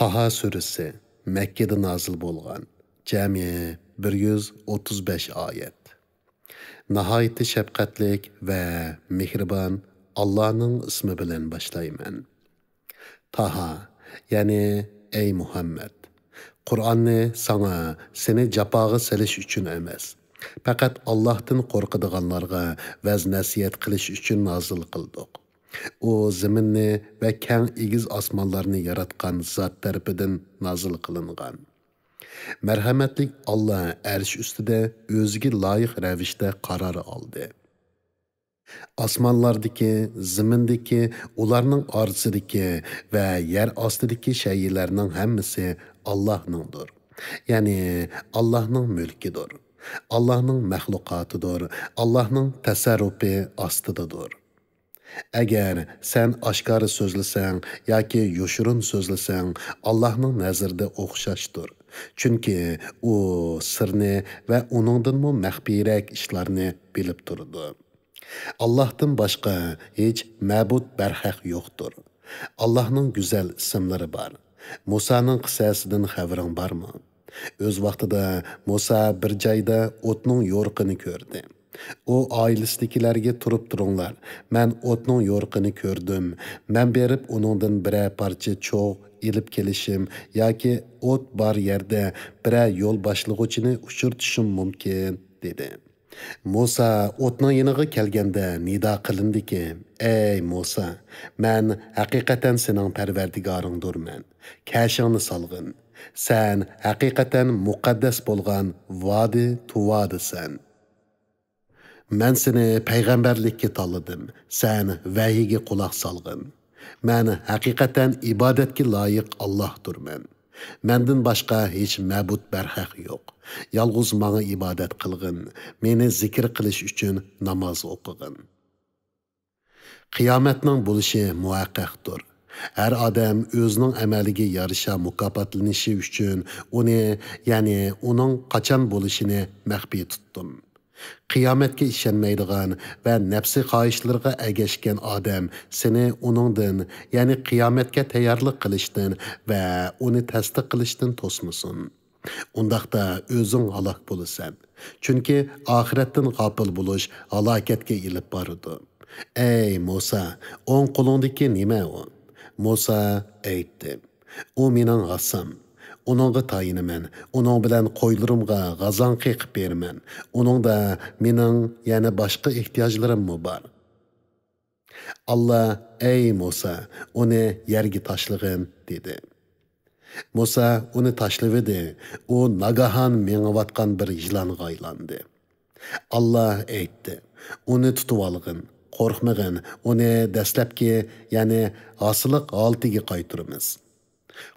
Taha suresi Mekke'de nazil bolgan. Cəmi 135 ayet. Nahayeti şefqatlik ve mehriban Allah'ın ismi bilen başlayman. Taha, yani ey Muhammed, Kur'an'ı sana seni capağı seliş üçün emas. Fakat Allah'tan korkuduğanlarga vaz nasiyet kılış üçün nazil kıldık. O zeminni ve keng igiz asmanlarını yaratkan zat tarafından nazil kılıngan. Merhametlik Allah erş üstüde özgü layık revişte karar aldı. Asmanlardaki, zimindeki, ularning orsidagi ve yer ostidagi shaylarning hammasi Allah'ningdir. Yani Allah'ning mulkidir. Allah'ning mahluqotidir. Allah'ning tasarrufi ostidadir. Agar sen oshkora so'zlasang yoki yoshirun so'zlasang, Allohning nazarida o'xshashdir. Chunki u sirni va uningdanmi maxfiyroq ishlarni bilib turdi. Allah'tan başqa hiç ma'bud barhaq yo'qdir. Allah'ның güzel ismlari bor. Musa'nın qissasidan xabaring bormi? O'z vaqtida Musa bir joyda o'tning yo'rqini ko'rdi. O oilasidagilarga turib turinglar. Men o'tning yo'rqini ko'rdim. Men berib uningdan biror parcha cho'g' ilib kelishim yoki o't bor yerda biror yo'l boshlig'uvchini uchirtishim mumkin dedi. Musa o'tning yiniga kelganda nido qilindiki: "Ey Musa, men haqiqatan sening Parvardigoringdirman. Kashingni solg'in. Sen haqiqatan muqaddas bo'lgan vodi tuvodisan. Men seni payg'ambarlikka tanladim. Sen vahiga quloq solg'in. Men haqiqatan ibodatga loyiq Allohdirman. Mendan boshqa hech ma'bud barhaq yo'q. Yalğız manga ibadet qilgin. Meni zikr qilish uchun namoz o'qigin." Qiyomatning bo'lishi muvaqqaqdir. Her adam o'zining amaliga yarasha mukofotlanishi uchun uni, ya'ni uning qachon bo'lishini maxfiy tutdim. Qiyomatga ishonmaydigan va nafsi xohishlarga agashgan odam seni uningdan, ya'ni qiyomatga tayyorlik qilishdan va uni tasdiq qilishdan to'smasin. Undaqda o'zing halok bo'lasan. Chunki oxiratdan g'ofil bo'lish halokatga ilib boradi. Ey Musa, o'ng qo'lingdagi nima u? Musa aytdi: "U mening g'asam. Uningga tayinaman. Uning bilan qo'ylarimga g'azon qeqib beraman. Uningda mening yana boshqa ehtiyojlarim bor." Allah: "Ey Musa, uni yerga tashlag'in" dedi. Musa uni tashlividi. U nagahan mengivatgan bir yilanga aylandi. Allah aytdi: "Uni tutib olgin. Qo'rqmag'in. Uni dastlabki, ya'ni asliq holatiga qaytaramiz.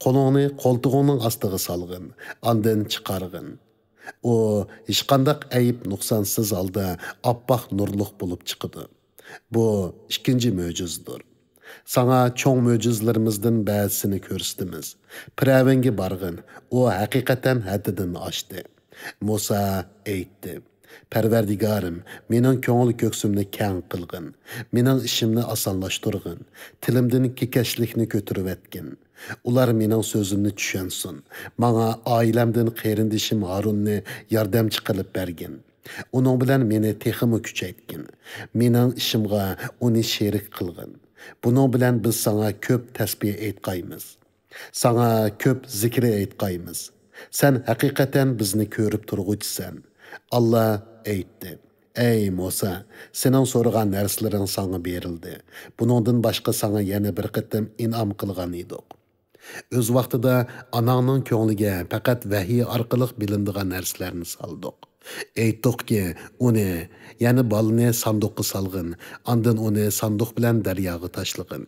Qo'lingni qo'ltig'ining ostiga solg'in, ondan chiqarg'in." U hech qanday ayib nuqsonsiz holda oppoq nurliq bo'lib chiqdi. Bu ikkinchi mo'jizadir. Sana çoğ möcüzlerimizden ba'zisini ko'rsatamiz. Piravenga barg'in. U haqiqatan haddidan oshdi. Musa aytdi: "Parvardigorim, mening ko'ngil ko'ksimni keng qilgin. Mening ishimni osonlashtirgin. Tilimdan kekashlikni ko'tarib etgin. Ular mening so'zimni tushunsin. Menga oilamdan qarindishim Harunni yordamchi qilib bergin. Uning bilan meni texmi kuchaytgin. Mening ishimga uni sherik qilgin. Bunun bilen biz sana köp tesbih aytqaymiz. Sana köp zikri aytqaymiz. Sen hakikaten bizni körüp turg'uchisan." Allah aytdi: "Ey Musa, senin so'ragan narsalaring sana berildi. Buningdan boshqa sana yana bir qatam in'om qilgan edik. O'z vaqtida anangning ko'ngliga faqat vahiy orqali bilinadigan narsalarni soldik. Aytdikki, uni, ya'ni balni sanduqqa solg'in, ondan uni sanduq bilan daryoga tashlag'in.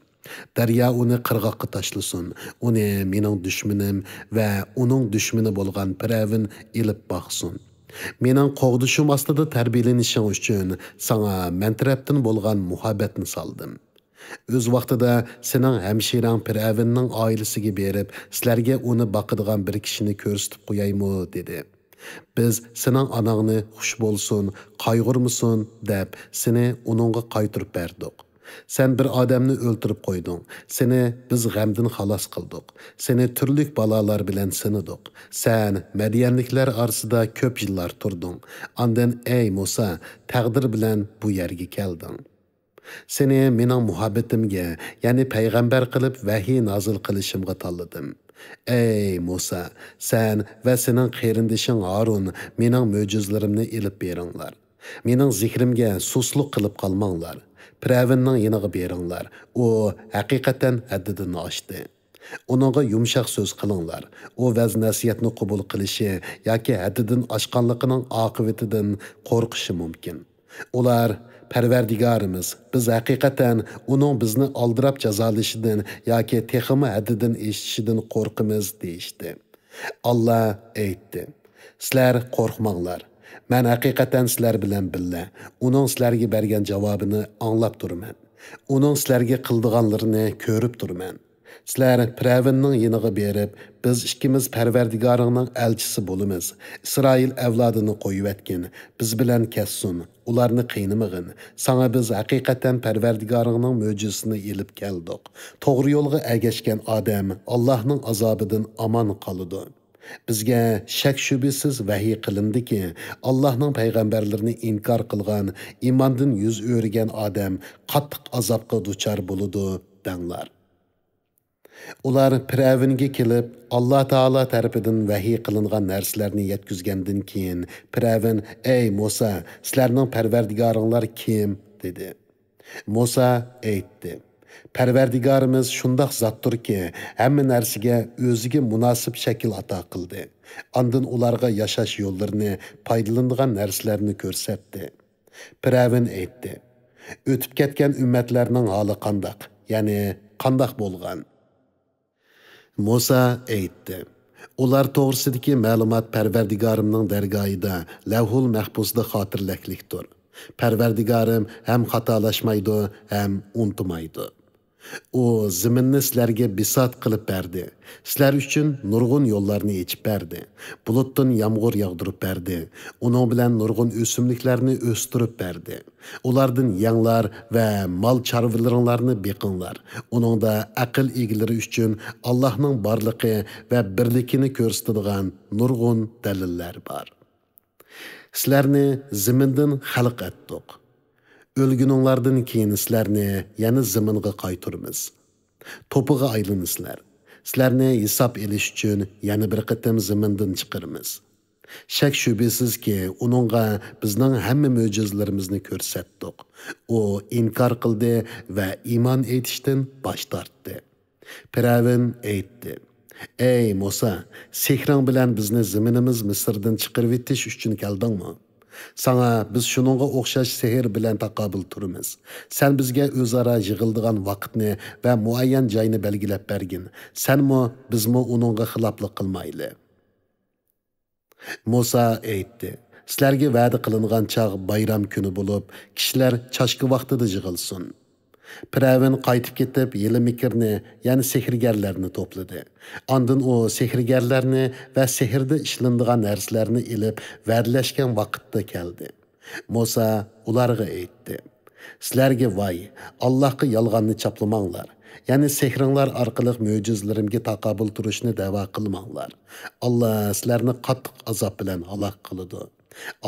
Daryo uni qirg'oqqa tashlasin. Uni mening dushmanim va uning dushmani bo'lgan Firavun ilib boqsin. Mening qo'g'dishim ostida tarbiyalanishing uchun sana men tarafdan bo'lgan muhabbatni soldim. O'z vaqtida sening hamshirang Firavunning oilasiga berib, sizlarga uni boqadigan bir kishini ko'rsatib qo'yaymi" dedi. "Biz sening anangni xush bo'lsin, qayg'urmasin deb seni uningga qaytirib berdik. Sen bir adamni öldürüp koydun. Seni biz g'amdan xalos qildik. Seni türlük balalar bilen sınadık. Sen medyenlikler arasında köp yıllar turdun. Andan ey Musa, taqdir bilen bu yerge keldin. Seni mening muhabbetimga, ya'ni payg'ambar qilib vahiy nozil qilishimga tanladim. Ey Musa, sen va sening qarindishing Harun mening mo'jizalarimni ilib beringlar. Mening zikrimga susluq qilib qolmanglar. Piravinning yiniga beringlar. U haqiqatan haddidan oshdi. Onunğa yumshaq so'z qilinglar. U vaz nasiyatni qabul qilishi yoki haddidan oshganligining oqibatidan qo'rqishi mumkin. Ular Parvardigorimiz, biz haqiqatan uning bizni aldirab jazolashidan yoki texmi haddidan eshitishidan qo'rqimiz deyishdi. Allah aytdi: "Sizlar qo'rqmanglar. Men haqiqatan sizlar bilan billa. Uning sizlarga bergan javobini anglab turman. Uning sizlarga qildiganlarini ko'rib turman. Sizlar Piravinning yiniga berib, biz ikkimiz Parvardigoringning elchisi bo'lamiz. İsrail avlodini qo'yib etgin, biz bilan kessun, ularni qiynamag'in. Sana biz haqiqatan Parvardigoringning mo'jizasini ilib keldik. To'g'ri yo'lga ergashgan odam Allohning azobidan omon qoladi. Bizga shak shubisiz vahiy qilindiki, Allohning payg'ambarlarini inkor qilgan, iymondan yuz o'rgan odam qattiq azobga duchor bo'ladi danglar." Ular Piravinga kelib, Allah Taala tarafidan vahiy qilingan narsalarni yetkizgandan keyin Piravin: "Ey Musa, sizlarning Parvardigoringlar kim?" dedi. Musa aytdi: "Parvardigorimiz shundoq zotdirki, hamma narsaga o'ziga munosib shakl ato qildi. Ondan ularga yashash yo'llarini, foydalanadigan narsalarni ko'rsatdi." Piravin aytdi: "O'tib ketgan ummatlarning holi qandoq? Ya'ni qandoq bo'lgan?" Musa aytdi: "Ular to'g'risidagi ma'lumot Parvardigorimning dargohida, Lavhul Mahfuzda xotirlikdir. Parvardigorim ham xatolashmaydi, ham unutmaydi. U zaminni sizlarga bisot qilib berdi. Sizlar uchun nurg'un yo'llarni yechib berdi. Bulutdan yomg'ir yog'dirib berdi. Uning bilan nurg'un o'simliklarni o'stirib berdi. Ulardan yanglar va mol chorvalaringlarni beqinglar. Uningda aql egalari uchun Allohning borligi va birligini ko'rsatadigan nurg'un dalillar bor. Sizlarni zamindan xalq etdik. O'lguninglardan keyin sizlarni yana zaminga qaytaramiz. To'piga aylanasizlar. Sizlarni hisob elish uchun yana bir qatam zamindan chiqaramiz. Shak shubisizki, uningga bizning hamma mo'jizalarimizni ko'rsatdik. U inkor qildi va iymon etishdan bosh tortdi. Piravin aytdi: "Ey Musa, sehring bilan bizni zaminimiz Misrdan chiqarib etish uchun keldingmi? Sana biz şununğa o'xshash sehr bilan taqobil turamiz. Sen bizga o'zaro yig'ildigan vaqtni va muayyan joyni belgilab bergin. Senmi, bizmi uningga xiloflik qilmayli." Musa aytdi: "Sizlarga va'da qilingan chaq bayram kuni bo'lib, kishilar chashki vaqtida yig'ilsin." Piravin qaytib ketib, yili mikirni, ya'ni sehrgarlarni to'pladi. Ondan u sehrgarlarni va sehrda ishlanadigan narsalarni ilib, va'dalashgan vaqtda keldi. Musa ularga aytdi: "Sizlarga voy, Allohga yolg'onni chaplamanglar. Ya'ni sehringlar orqali mo'jizalarimga taqobil turishni da'vo qilmanglar. Alloh sizlarni qattiq azob bilan halok qiladi.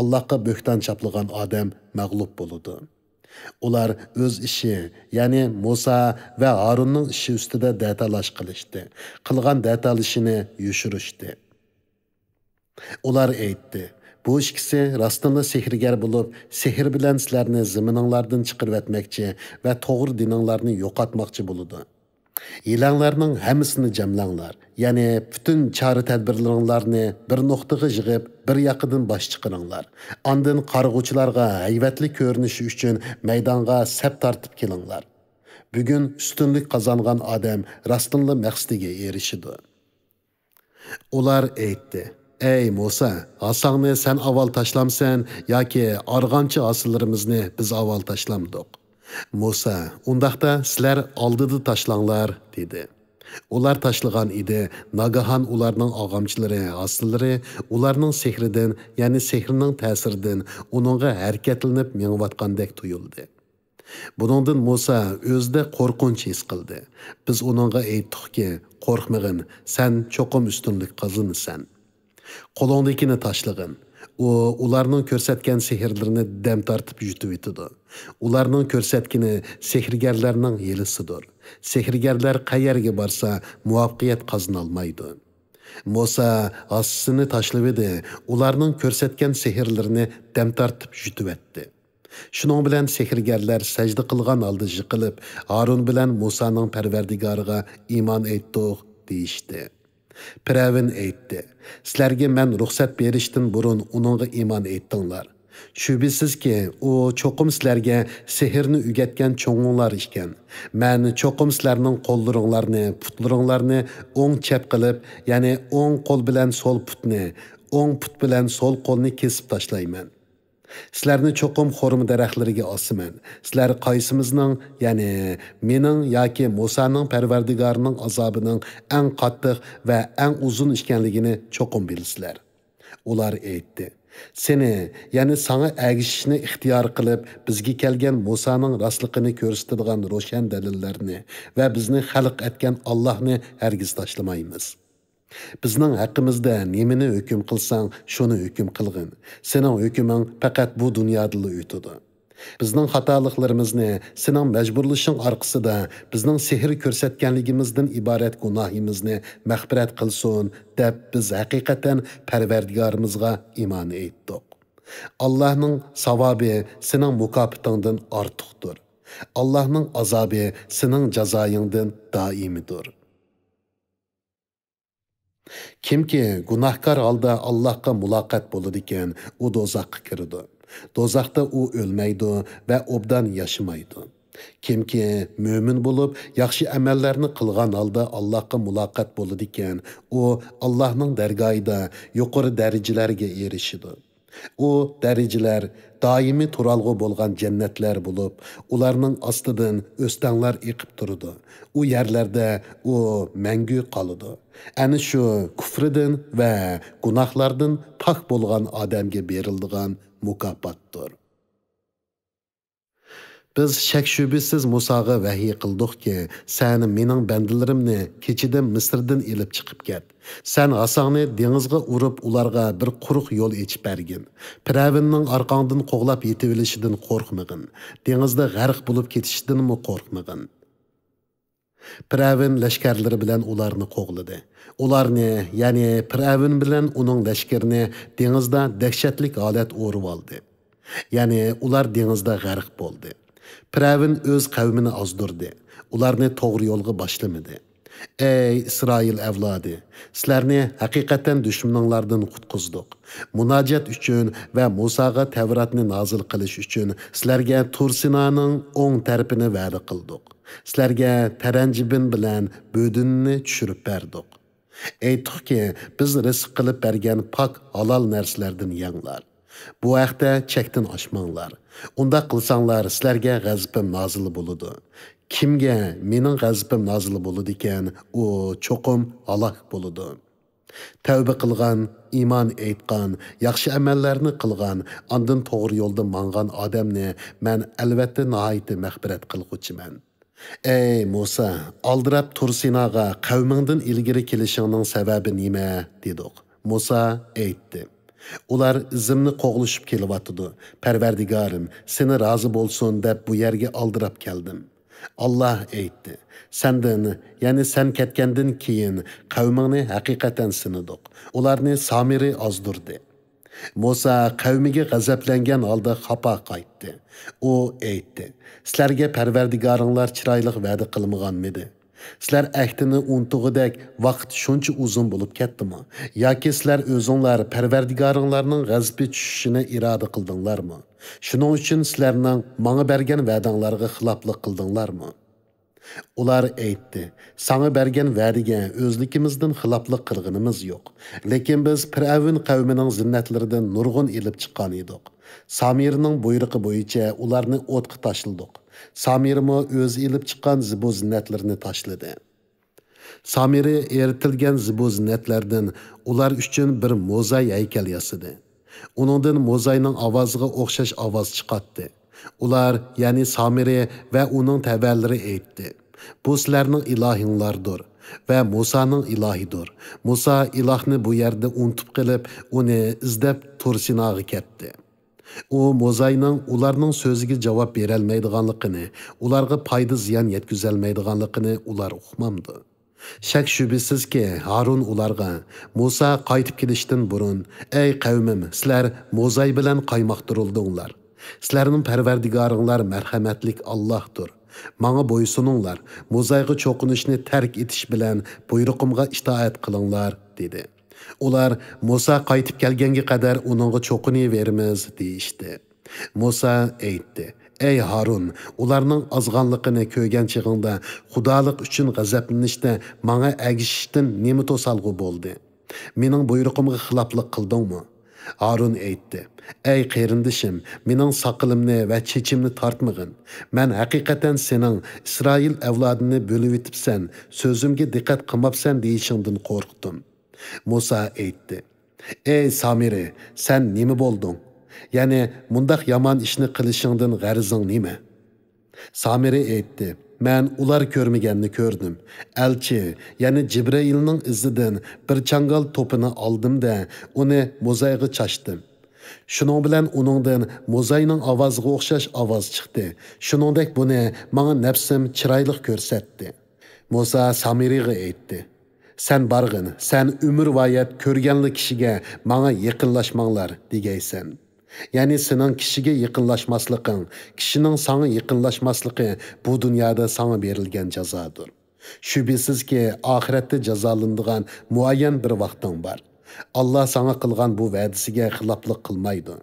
Allohga bo'xton chaplagan odam mag'lub bo'ladi." Ular o'z ishi, ya'ni Musa va Harunning ishi ustida datalash qilishdi. Qilgan datalishini yushirishdi. Ular aytdi: "Bu ikkisi rostında sehrgar bo'lib, sehr bilan sizlarni zamininglardan chiqarib etmoqchi va to'g'ri dininglarni yo'qotmoqchi bo'ladi. Yilanglarning hammasini jamlanglar, ya'ni bütün chora tadbirlaringlarni bir nuqtaga yig'ib, bir yoqidan bosh chiqaringlar. Ondan qarg'uvchilarga hayvatli ko'rinishi uchun maydonga sap tortib kelinglar. Bugun ustunlik qozongan odam rostınlı maqsadiga erishidi." Ular aytdi: "Ey Musa, asangni sen avval tashlamsan yoki arg'amchi asıllarimizni biz avval tashlamdik?" Musa: "Undaqda sizlar oldida tashlanglar" dedi. Ular tashlagan edi. Nagahan ularning og'amchilari, asillari ularning sehridan, ya'ni sehrning ta'siridan uningga harakatlanib mengayotgandek tuyuldi. Buningdan Musa o'zida qo'rqinch his qildi. Biz uningga aytdikki, qo'rqmag'in, sen cho'qim ustunlik qozinasan. Qo'lingdagini tashlag'in. U ularning ko'rsatgan sehrlarini dam tortib yutib etadi. Ularning ko'rsatkini sehrgarlarning yelisidir. Sehrgarlar qayerga borsa muvaffaqiyat qozona olmaydi. Musa asısını tashlab edi. Ularning ko'rsatgan sehrlarini dam tortib yutib etdi. Şunun bilan sehrgarlar sajda qilgan holda yiqilib, Harun bilan Musaning Parvardigoriga iymon etdik deyishdi. Piravin aytdi: "Sizlarga men ruxsat berishdan burun uningga iymon etdinglar. Shubhisizki, u cho'qim sizlarga sehrni o'rgatgan cho'ng'inglar ekan. Men cho'qim sizlarning qo'llaringlarni, putlaringlarni o'ng chap qilib, ya'ni o'ng qo'l bilan so'l putni, o'ng put bilan so'l qo'lni kesib tashlayman. Sizlarni cho'qim xurma daraxtlariga osman. Sizlar qaysimizning, ya'ni mening yoki Musaning Parvardigorining azobining eng qattiq va eng uzun ekanligini cho'qim bilasizlar." Ular aytdi: "Seni, ya'ni sana agishishni ixtiyor qilib, bizga kelgan Musaning rostligini ko'rsatadigan ro'shan dalillarni va bizni xalq etgan Allohni hargiz tashlamaymiz. Bizning haqqimizda nimani hukm qilsang, shuni hukm qilgin. Sening hukming faqat bu dunyoda o'tadi. Bizning xatoliklarimizni, sening majburlashing orqasida bizning sehr ko'rsatganligimizdan iborat gunohimizni mag'firat qilsin deb biz haqiqatan Parvardigorimizga iymon etdik. Allohning savobi sening mukofotingdan ortiqdir. Allohning azobi sening jazoyingdan doimidir." Kimki gunohkor holda Allohga muloqot bo'ladi ekan, u do'zaxga kiradi. Do'zaxda u o'lmaydi va obdan yashamaydi. Kimki mo'min bo'lib, yaxshi amallarni qilgan holda Allohga muloqot bo'ladi ekan, u Allohning dargohida yuqori darajalarga erishadi. U darajalar doimiy turalg'u bo'lgan jannatlar bo'lib, ularning ostidan o'stanlar eqib turadi. U yerlarda u mangu qoladi. Ana shu kufridan va gunohlardan pok bo'lgan odamga beriladigan mukofotdir. Biz shak shubisiz Musaga vahiy qildikki, sen mening bandalarimni kechidan Misrdan elib chiqib ket. Sen asangni dengizga urib, ularga bir quruq yo'l ochib bergin. Piravinning orqangdan qo'g'lab yetib olishidan qo'rqmagin. Dengizda g'arq bo'lib ketishidan mu qo'rqmagin. Piravin lashkarlari bilan ularni qo'g'ladi. Ularni, ya'ni Piravin bilan uning lashkarini dengizda dahshatlik holat o'rib oldi. Ya'ni ular dengizda g'arq bo'ldi. Piravin o'z qavmini ozdirdi. Ularni to'g'ri yo'lga boshlamadi. Ey İsrail avlodi, sizlarni haqiqatan dushmanlardan qutqizdik. Munojat uchun va Musaga Tavratni nozil qilish uchun sizlarga Tur Sinoning o'ng tarafini va'da qildik. Sizlarga taranjibin bilan bo'dinni tushirib berdik. Aytdikki, biz rizq qilib bergan pok halol narsalardan yenglar. Bu vaqtda chekdan oshmanglar. Unda qilsanglar sizlarga g'azabim nozil bo'ladi. Kimga mening g'azabim nozil bo'ladi ekan, u cho'qim halok bo'ladi. Tavba qilgan, iymon aytgan, yaxshi amallarni qilgan, ondan to'g'ri yo'lda mangan odamni men albatta nihoyatda mag'firat qilg'uchiman. Ey Musa, aldirab Tur Sinoga qavmingdan ilgari kelishingning sababi nima dedik. Musa aytdi: Ular izimni qo'g'lishib kelyotdi. Parvardigorim, seni rozi bo'lsin deb bu yerga aldirab keldim. Allah aytdi: Sendan, ya'ni sen ketgandan keyin qavmingni haqiqatan sinidiq. Ularni Samiri ozdirdi. Musa qavmiga g'azablangan holda xafa qaytdi. U aytdi: Sizlarga Parvardigoringlar chiroyli va'da qilmaganmidi? Sizlar ahdini unutug'idek vaqt shuncha uzun bo'lib ketdimi? Yoki sizlar o'zinglar Parvardigoringlarning g'azabi tushishini iroda qildinglarmi? Shuning uchun sizlarning menga bergan va'danglarga xiloflik qildinglarmi? Ular aytdi: Sana bergan va'daga o'zligimizdan xiloflik qilganimiz yo'q. Lekin biz Firavun qavmining zinnatlaridan nurg'un elib chiqqan edik. Samirning buyrug'i bo'yicha ularni o'tga tashladik. Samirmo o'zi elib chiqqan zibu zinnatlarini tashladi. Samiri eritilgan zibu zinnatlardan ular uchun bir mo'zay haykal yasadi. Uningdan mo'zayning ovoziga o'xshash ovoz chiqatdi. Ular, yani Samiri ve onun təbələri eytdi. Bu sizlərinin ilahinglardır ve Musa'nın ilahidir. Musa ilahını bu yerde unutup qılıb, onu izlep Tursinağı ketdi. O Mozayның ularning so'ziga javob berolmaydiganligini, ularga foyda ziyon yetkazolmaydiganligini ular uqmamdi. Shak shubhisizki Harun ularga Musa qaytib kelishdan burun, ey qavmim, sizlar Mozay bilan qaymoqtirildinglar. Sizlarning parvardigoringlar marhamatlik Allohdir. Manga bo'ysuninglar, Mozayga cho'qinishni tark etish bilan buyruqimga itoat qilinglar dedi. Ular Musa qaytib kelganga qadar uningga cho'qinaveramiz deyishdi. Musa aytdi: Ey Harun, ularning azg'anligini ko'rgan chig'ingda xudolik uchun g'azablanishda menga agishishdan nima to'salg'u bo'ldi? Mening buyruqimga xiloflik qildingmi? Harun aytdi: Ey qarindishim, mening soqilimni va chechimni tortmag'in. Men haqiqatan sening Isroil avlodini bo'lib etibsan, so'zimga diqqat qilmabsan deyishingdan qo'rqdim. Musa aytdi: Ey Samiri, sen nima bo'lding? Yani mundaq yaman ishni qilishingdan g'arizing nima? Samiri aytdi: Men ular ko'rmaganni ko'rdim. Elchi, yani Jibrailning izidan bir changal to'pini oldim-da, uni Mozayga chashdim. Shuning bilan uningdan Mozayning ovoziga o'xshash ovoz chiqdi. Shuningdek buni menga nafsim chiroyli ko'rsatdi. Musa Samiriga aytdi: Sen barg'in, sen umr vayat ko'rganli kishiga menga yaqinlashmanglar degaysan. Yani senin kişiге yaqinlashmasliging, kishining sana yaqinlashmasligi bu dunyoda sana berilgan jazodir. Shubhisizki oxiratda jazolanadigan muayyan bir vaqting bor. Allah sana qilgan bu va'dasiga xiloflik qilmaydi.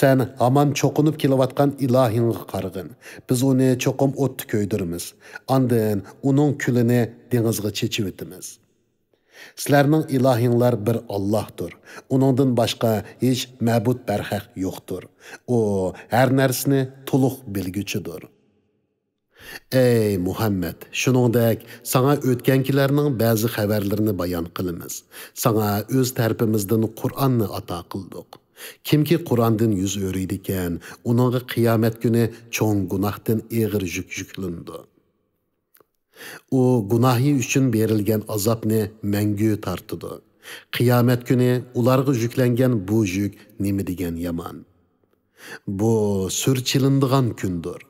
Sen hamon cho'qinib kelayotgan ilohingga qarag'in. Biz uni cho'qim o'tni ko'ydiramiz. Ondan uning kulini dengizga chechib o'tamiz. Sizlarning ilahinglar bir Allah'dır. Onundan başqa hiç ma'bud barhaq yo'qdir. O her narsani to'liq bilguchidir. Ey Muhammed, shuningdek sana o'tgankilarning ba'zi xabarlarini bayon qilamiz. Sana o'z tarafimizdan Qur'onni ato qildik. Kimki Qur'ondan yuz o'riydi ekan, uningga qiyomat kuni cho'ng gunohdan og'ir yuk yuklandi. O gunohi uchun berilgan azobni mangu tortidi. Qiyomat kuni ularga yuklangan bu yuk nima degan yomon. Bu surchilindigan kundir.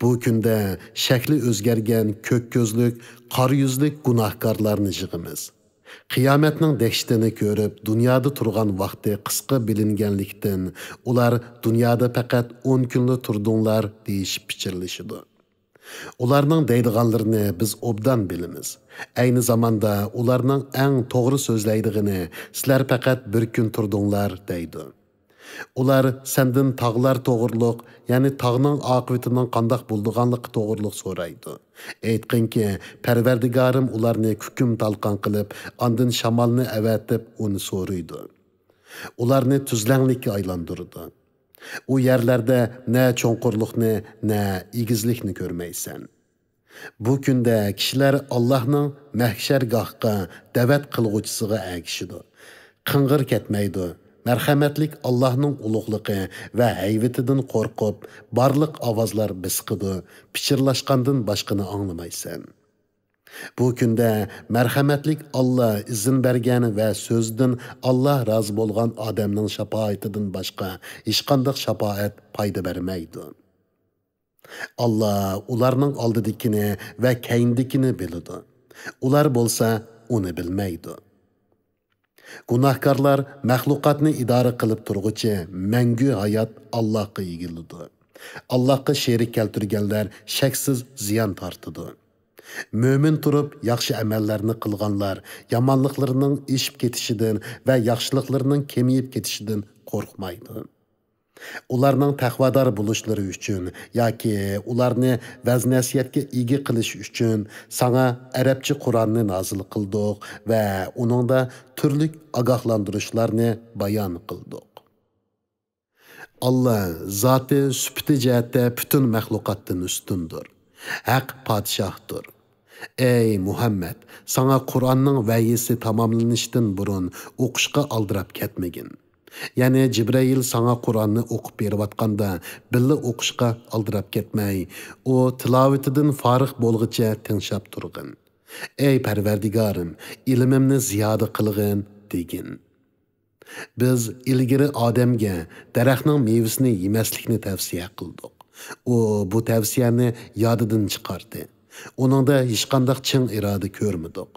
Bu kunda shakli o'zgargan ko'k ko'zlik, qora yuzlik gunohkorlarni yig'imiz. Qiyomatning dehshatini ko'rib, dunyoda turgan vaqti qisqa bilinganlikdan ular dunyoda faqat 10 kunli turdinglar deyishib pichirlashidi. Ularning deydiganlarini biz obdan bilamiz. Ayni zamanda ularning eng to'g'ri so'zlaydigini sizlar faqat bir kun turdinglar deydi. Ular sendan tog'lar to'g'riliq, ya'ni tog'ning oqibatining qandoq bo'lganligi to'g'riliq so'raydi. Aytqinki, Parvardigorim ularni hukm talqon qilib, ondan shamolni avatib uni so'raydi. Ularni tuzlanglikka aylantirdi. O yerlerde ne çoğunqurluqni, ne igizlikni görmeysen. Bu kunda kişiler Allah'ның mahşergahqa davet qılğuchisiga agishidi. Qing'ir ketmaydi. Marhamatlik Allah'ның ulug'ligi va hayvatidan qo'rqib, barliq ovozlar bisqidi, pichirlashgandan boshqani anglamaysan. Bu kunda marhamatlik Allah izin bergan va so'zdan Allah razı bo'lgan odamning shafoatidan boshqa hech qanday shafoat foyda bermaydi. Allah ularning oldidikini va keyindikini biladi. Ular bo'lsa uni bilmaydi. Gunohkorlar maxluqotni idora qilib turguchi mangu hayot Allohga egiladi. Allohga sherik keltirganlar shaksiz ziyon tortadi. Mömin turib yaxshi amallarni qilganlar yomonliklarining eshib ketishidan va yaxshiliklarining kemiyib ketishidan qo'rqmaydi. Ularning taqvodor bo'lishlari uchun yoki ularni vaz-nasiyatga ega qilish uchun sana arabcha Qur'onni nozil qildik va uningda turli ogohlantirishlarni bayon qildik. Allah zoti sifati jihatda butun maxluqotdan ustundir. Haq podshohdir. Ey Muhammed, sana Qur'onning vahiysi tamomlanishdan burun o'qishga aldirab ketmagin. Ya'ni Jibrayil sana Qur'onni o'qib berayotganda billa o'qishga aldirab ketmay, u tilovatidan forig' bo'lg'icha tinglab turg'in. Ey Parvardigorim, ilmimni ziyoda qilg'in degin. Biz ilgari odamga daraxtning mevasini yemaslikni tavsiya qildik. U bu tavsiyani yodidan chiqardi. Uningda hech qanday chin iroda ko'rmadik.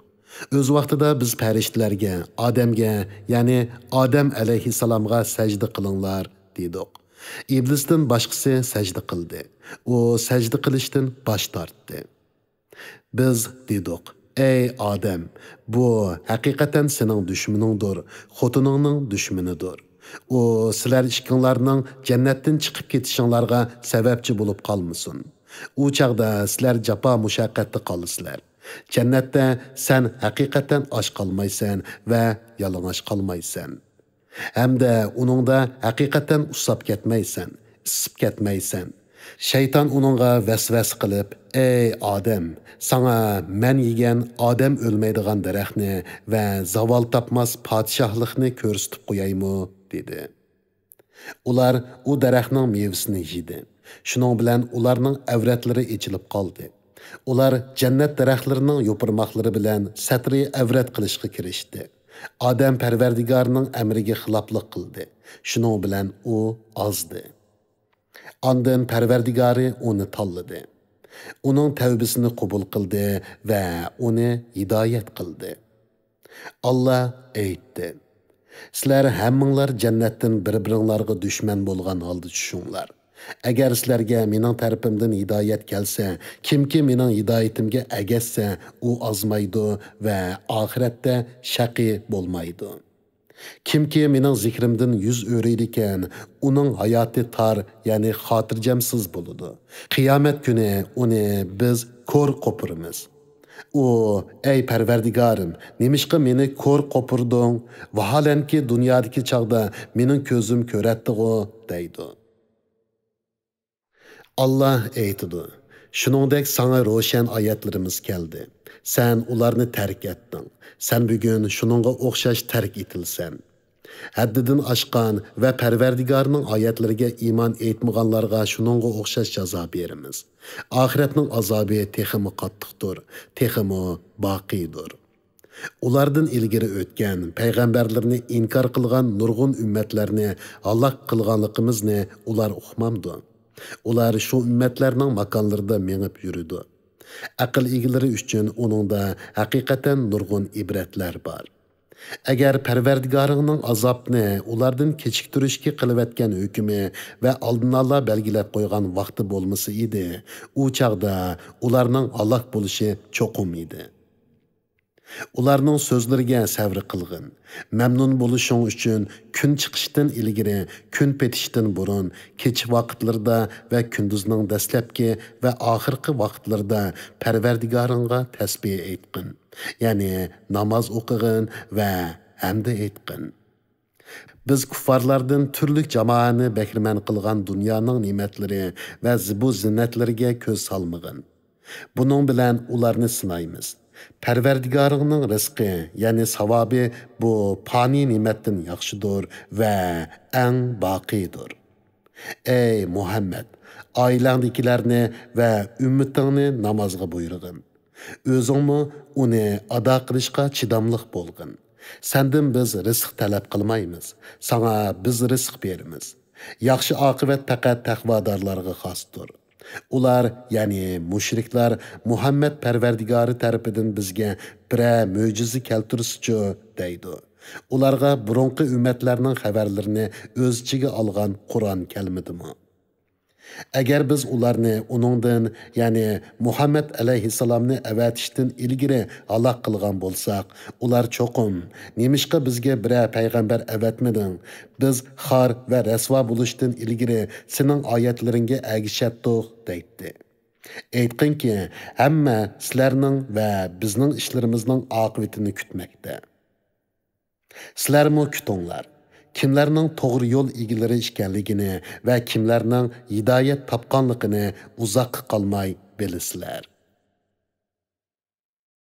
O'z vaqtida biz farishtalarga, odamga, ya'ni Odam alayhissalomga sajda qilinglar dedik. Iblisdan boshqasi sajda qildi. U sajda qilishdan bosh tortdi. Biz dedik: Ey Odam, bu haqiqatan sening dushmaningdir, xotiningning dushmanidir. U sizlar ikkinglarning jannatdan chiqib ketishinglarga sababchi bo'lib qolmasin. U chaqda sizlar jafo mushaqqatda qolasizlar. Jannatda sen haqiqatan och qolmaysan va yalang'och qolmaysan. Hamda uningda haqiqatan usab ketmaysan, isib ketmaysan. Shayton uningga vasvas qilib: Ey odam, sana men yegan odam o'lmaydigan daraxtni va zavol topmas podshohlikni ko'rsatib qo'yaymi dedi. Ular u daraxtning mevasini yedi. Shuning bilan ularning avratlari ichilib qoldi. Ular jannat daraxtlarining yo'pirmoqlari bilan satri avrat qilishga kirishdi. Odam Parvardigorning amriga xiloflik qildi. Shuning bilan u ozdi. Ondan Parvardigori uni tanladi. Uning tavbasini qabul qildi va uni hidoyat qildi. Allah aytdi: Sizlar hammanglar jannatdan bir-biringlarga dushman bo'lgan holda tushinglar. Agar sizlarga mening tarafimdan hidoyat kelsa, kimki mening hidoyatimga agashsa, u ozmaydi va oxiratda shaqi bo'lmaydi. Kimki mening zikrimdan yuz o'raydi ekan, uning hayoti tor, ya'ni xotirjamsiz bo'ladi. Qiyomat kuni uni biz ko'r qopiramiz. U: Ey Parvardigorim, nemishqa meni ko'r qopirding? Vaholanki dunyodagi chog'da mening ko'zim ko'ratdi-ku, deydi. Allah aytdi: Shuningdek sana ro'shan oyatlarimiz keldi. Sen ularni tark etding. Sen bugun shuningga o'xshash tark etilsan. Haddidan oshgan va Parvardigorning oyatlariga iymon etmaganlarga shuningga o'xshash jazo beramiz. Oxiratning azobi texmi qattiqdir, texmi boqiydir. Ulardan ilgari o'tgan payg'ambarlarni inkor qilgan nurg'un ummatlarni halok qilganligimizni ular uqmamdi. Ular shu ummatlarning makonlarida mengib yuridi. Aql egalari uchun uningda haqiqatan nurg'un ibratlar bor. Agar Parvardigoringning azobni ulardan kechiktirishga qilayotgan hukmi va oldinala belgilab qo'ygan vaqti bo'lmasa edi, u chaqda ularning halok bo'lishi cho'qim edi. Ularning so'zlariga sabr qilgin. Mamnun bo'lishing uchun kun chiqishdan ilgari, kun petishdan burun, kech vaqtlarda va kunduzning dastlabki va oxirgi vaqtlarda Parvardigoringga tasbih aytqin. Ya'ni namoz o'qigin va hamd aytqin. Biz kuffarlardan turli jamoani bahramand qilgan dunyoning ne'matlari va zibu zinnatlariga ko'z solmag'in. Buning bilan ularni sinaymiz. Parvardigoringning rizqi, ya'ni savobi bu fani ne'matdan yaxshidir va eng boqiydir. Ey Muhammad, oilangdagilarni va ummatingni namozga buyurgin. O'zingmi uni ado qilishga chidamliq bo'lgin. Sendan biz rizq talab qilmaymiz. Sana biz rizq beramiz. Yaxshi oqibat faqat taqvodorlarga xosdir. Ular, ya'ni mushriklar, Muhammad Parvardigori tarafidan bizga bir mo'jiza keltirsichi deydi. Ularga burunqi ummatlarning xabarlarini o'z ichiga olgan Qur'on kelmadimi? Agar biz ularni uningdan, ya'ni Muhammad alayhissalomni avatishdan ilgari halok qilgan bo'lsak, ular cho'qim: "Nemishqa bizga bir payg'ambar avatmading? Biz xor va rasvo bo'lishdan ilgari sening oyatlaringga agishatdik" deydi. Aytqinki, hamma sizlarning va bizning ishlarimizning oqibatini kutmoqda. Sizlarmi kutinglar. Kimlarning to'g'ri yo'l egalari ekanligini va kimlarning hidoyat topganligini uzoqqa qolmay bilasizlar.